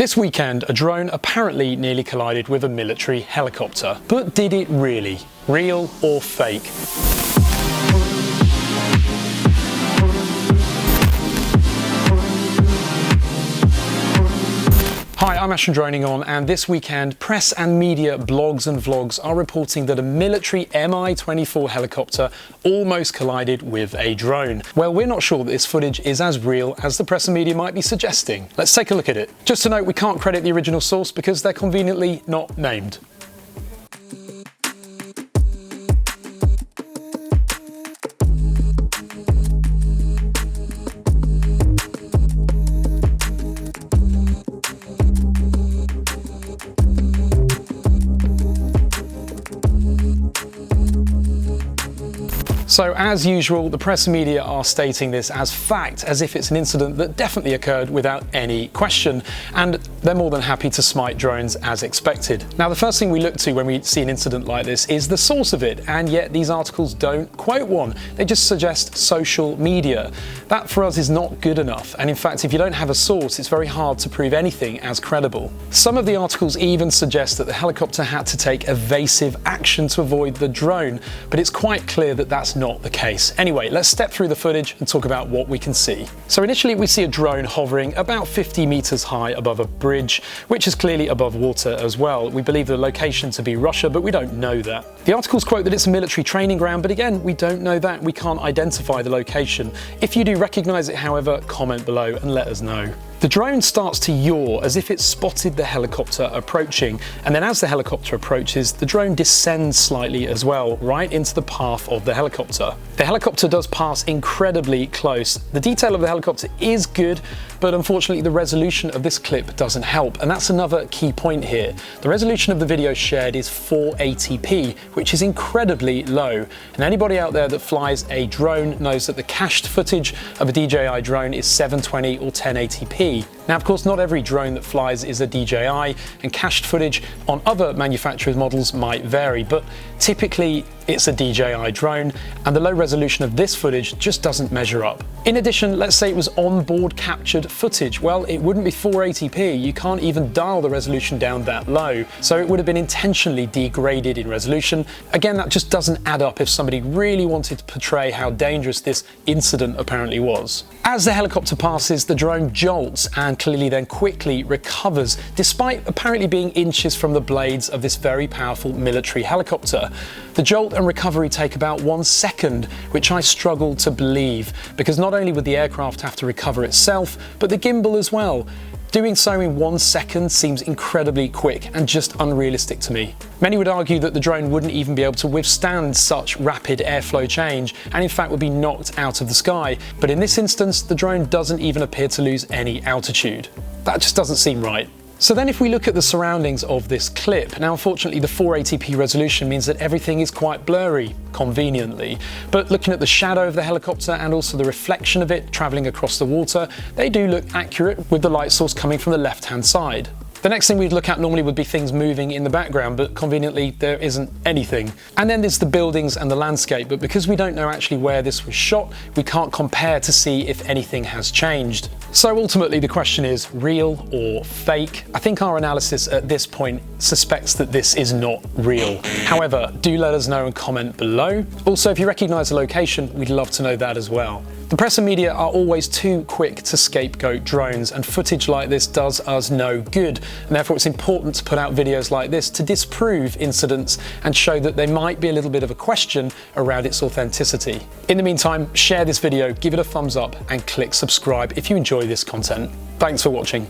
This weekend, a drone apparently nearly collided with a military helicopter. But did it really? Real or fake? Hi, I'm Ash from DroningON, and this weekend, press and media blogs and vlogs are reporting that a military Mi-24 helicopter almost collided with a drone. Well, we're not sure that this footage is as real as the press and media might be suggesting. Let's take a look at it. Just to note, we can't credit the original source because they're conveniently not named. So as usual, the press and media are stating this as fact, as if it's an incident that definitely occurred without any question, and they're more than happy to smite drones as expected. Now, the first thing we look to when we see an incident like this is the source of it, and yet these articles don't quote one. They just suggest social media. That for us is not good enough, and in fact, if you don't have a source, it's very hard to prove anything as credible. Some of the articles even suggest that the helicopter had to take evasive action to avoid the drone, but it's quite clear that that's not the case. Anyway, let's step through the footage and talk about what we can see. So initially we see a drone hovering about 50 meters high above a bridge, which is clearly above water as well. We believe the location to be Russia, but we don't know that. The articles quote that it's a military training ground, but again, we don't know that. We can't identify the location. If you do recognize it, however, comment below and let us know. The drone starts to yaw as if it spotted the helicopter approaching, and then as the helicopter approaches, the drone descends slightly as well, right into the path of the helicopter. The helicopter does pass incredibly close. The detail of the helicopter is good, but unfortunately the resolution of this clip doesn't help, and that's another key point here. The resolution of the video shared is 480p, which is incredibly low, and anybody out there that flies a drone knows that the cached footage of a DJI drone is 720 or 1080p. Now, of course, not every drone that flies is a DJI, and cached footage on other manufacturers' models might vary, but typically it's a DJI drone, and the low resolution of this footage just doesn't measure up. In addition, let's say it was onboard captured footage. Well, it wouldn't be 480p. You can't even dial the resolution down that low, so it would have been intentionally degraded in resolution. Again, that just doesn't add up if somebody really wanted to portray how dangerous this incident apparently was. As the helicopter passes, the drone jolts and clearly then quickly recovers, despite apparently being inches from the blades of this very powerful military helicopter. The jolt and recovery take about 1 second, which I struggle to believe, because not only would the aircraft have to recover itself, but the gimbal as well. Doing so in 1 second seems incredibly quick and just unrealistic to me. Many would argue that the drone wouldn't even be able to withstand such rapid airflow change, and in fact would be knocked out of the sky. But in this instance, the drone doesn't even appear to lose any altitude. That just doesn't seem right. So then if we look at the surroundings of this clip, now unfortunately the 480p resolution means that everything is quite blurry, conveniently. But looking at the shadow of the helicopter and also the reflection of it travelling across the water, they do look accurate with the light source coming from the left-hand side. The next thing we'd look at normally would be things moving in the background, but conveniently there isn't anything. And then there's the buildings and the landscape, but because we don't know actually where this was shot, we can't compare to see if anything has changed. So ultimately the question is real or fake? I think our analysis at this point suspects that this is not real. However, do let us know and comment below. Also, if you recognise the location, we'd love to know that as well. The press and media are always too quick to scapegoat drones, and footage like this does us no good, and therefore it's important to put out videos like this to disprove incidents and show that there might be a little bit of a question around its authenticity. In the meantime, share this video, give it a thumbs up and click subscribe if you enjoy this content. Thanks for watching.